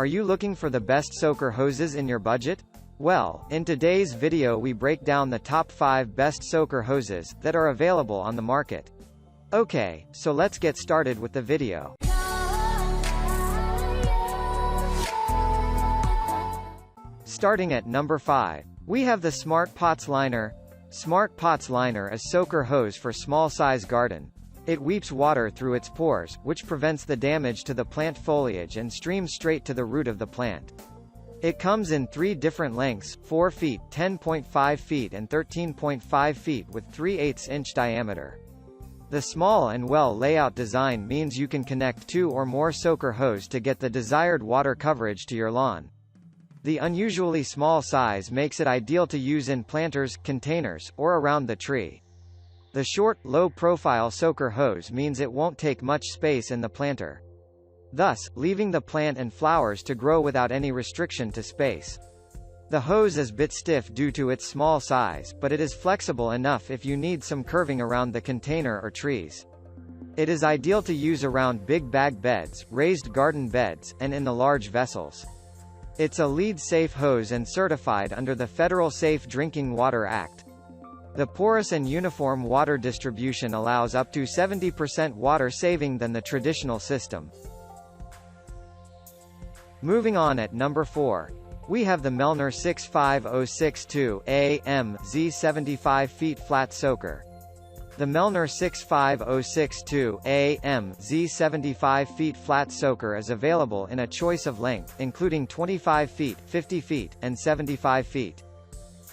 Are you looking for the best soaker hoses in your budget? Well, in today's video we break down the top 5 best soaker hoses that are available on the market. Okay, so let's get started with the video. Starting at number 5, we have the Smart Pots Liner. Smart Pots Liner is soaker hose for small-size garden. It weeps water through its pores, which prevents the damage to the plant foliage and streams straight to the root of the plant. It comes in 3 different lengths, 4 feet, 10.5 feet and 13.5 feet with 3/8 inch diameter. The small and well layout design means you can connect 2 or more soaker hose to get the desired water coverage to your lawn. The unusually small size makes it ideal to use in planters, containers, or around the tree. The short, low-profile soaker hose means it won't take much space in the planter, thus, leaving the plant and flowers to grow without any restriction to space. The hose is a bit stiff due to its small size, but it is flexible enough if you need some curving around the container or trees. It is ideal to use around big bag beds, raised garden beds, and in the large vessels. It's a LEED-safe hose and certified under the Federal Safe Drinking Water Act. The porous and uniform water distribution allows up to 70% water saving than the traditional system. Moving on at number 4. We have the Melner 65062 AM Z75 feet flat soaker. The Melner 65062 AM Z75 feet flat soaker is available in a choice of length, including 25 feet, 50 feet, and 75 feet.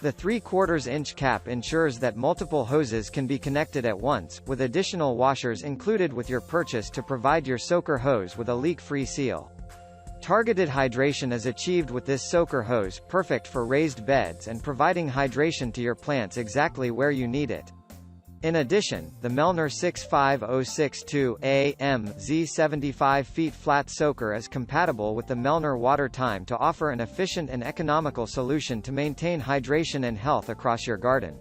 The 3/4 inch cap ensures that multiple hoses can be connected at once, with additional washers included with your purchase to provide your soaker hose with a leak-free seal. Targeted hydration is achieved with this soaker hose, perfect for raised beds and providing hydration to your plants exactly where you need it. In addition, the Melner 65062 AM Z75 feet flat soaker is compatible with the Melner water time to offer an efficient and economical solution to maintain hydration and health across your garden.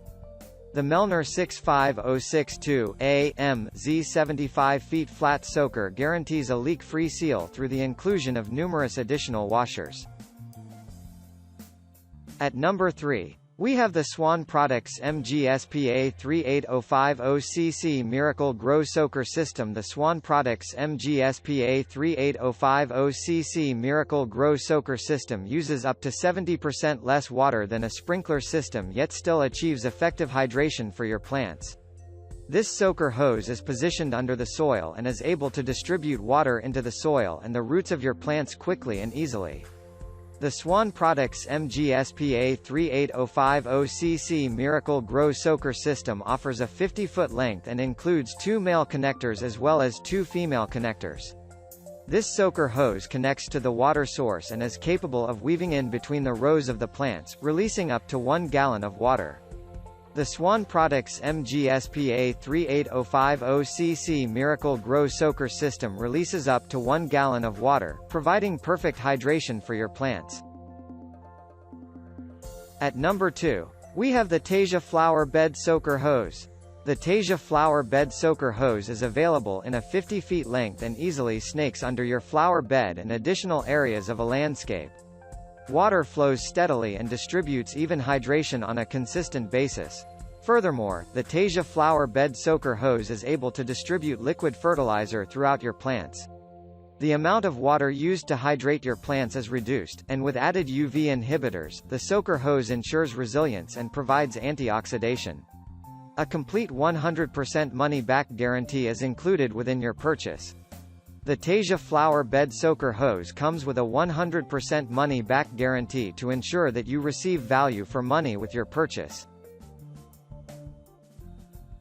The Melner 65062 AM Z75 feet flat soaker guarantees a leak-free seal through the inclusion of numerous additional washers. At number 3. We have the Swan Products MGSPA 38050cc Miracle-GRO Soaker System. The Swan Products MGSPA 38050cc Miracle-GRO Soaker System uses up to 70% less water than a sprinkler system yet still achieves effective hydration for your plants. This soaker hose is positioned under the soil and is able to distribute water into the soil and the roots of your plants quickly and easily. The Swan Products MGSPA 38050cc Miracle-GRO Soaker System offers a 50-foot length and includes 2 male connectors as well as 2 female connectors. This soaker hose connects to the water source and is capable of weaving in between the rows of the plants, releasing up to 1 gallon of water. The Swan Products MGSPA 38050cc Miracle-GRO Soaker System releases up to 1 gallon of water, providing perfect hydration for your plants. At number 2, we have the Tasia Flower Bed Soaker Hose. The Tasia Flower Bed Soaker Hose is available in a 50 feet length and easily snakes under your flower bed and additional areas of a landscape. Water flows steadily and distributes even hydration on a consistent basis. Furthermore, the Tasia Flower Bed Soaker Hose is able to distribute liquid fertilizer throughout your plants. The amount of water used to hydrate your plants is reduced, and with added UV inhibitors, the soaker hose ensures resilience and provides antioxidation. A complete 100% money-back guarantee is included within your purchase. The Tasia Flower Bed Soaker Hose comes with a 100% money-back guarantee to ensure that you receive value for money with your purchase.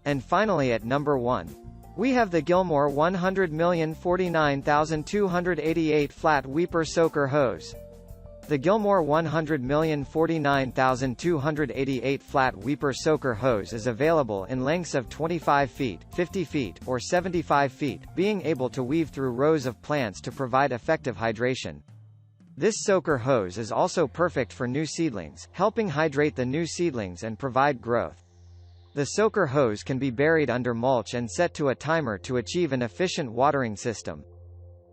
And finally at number 1. We have the Gilmour 100,049,288 Flat Weeper Soaker Hose. The Gilmour 100,049,288 Flat Weeper Soaker Hose is available in lengths of 25 feet, 50 feet, or 75 feet, being able to weave through rows of plants to provide effective hydration. This soaker hose is also perfect for new seedlings, helping hydrate the new seedlings and provide growth. The soaker hose can be buried under mulch and set to a timer to achieve an efficient watering system.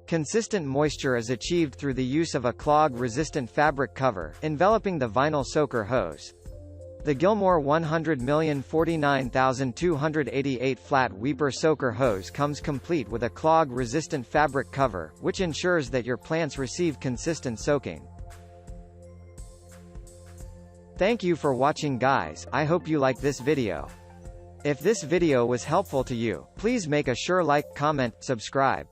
Consistent moisture is achieved through the use of a clog-resistant fabric cover, enveloping the vinyl soaker hose. The Gilmour 100,049,288 flat weeper soaker hose comes complete with a clog-resistant fabric cover, which ensures that your plants receive consistent soaking. Thank you for watching, guys. I hope you like this video. If this video was helpful to you, please make a sure like, comment, subscribe.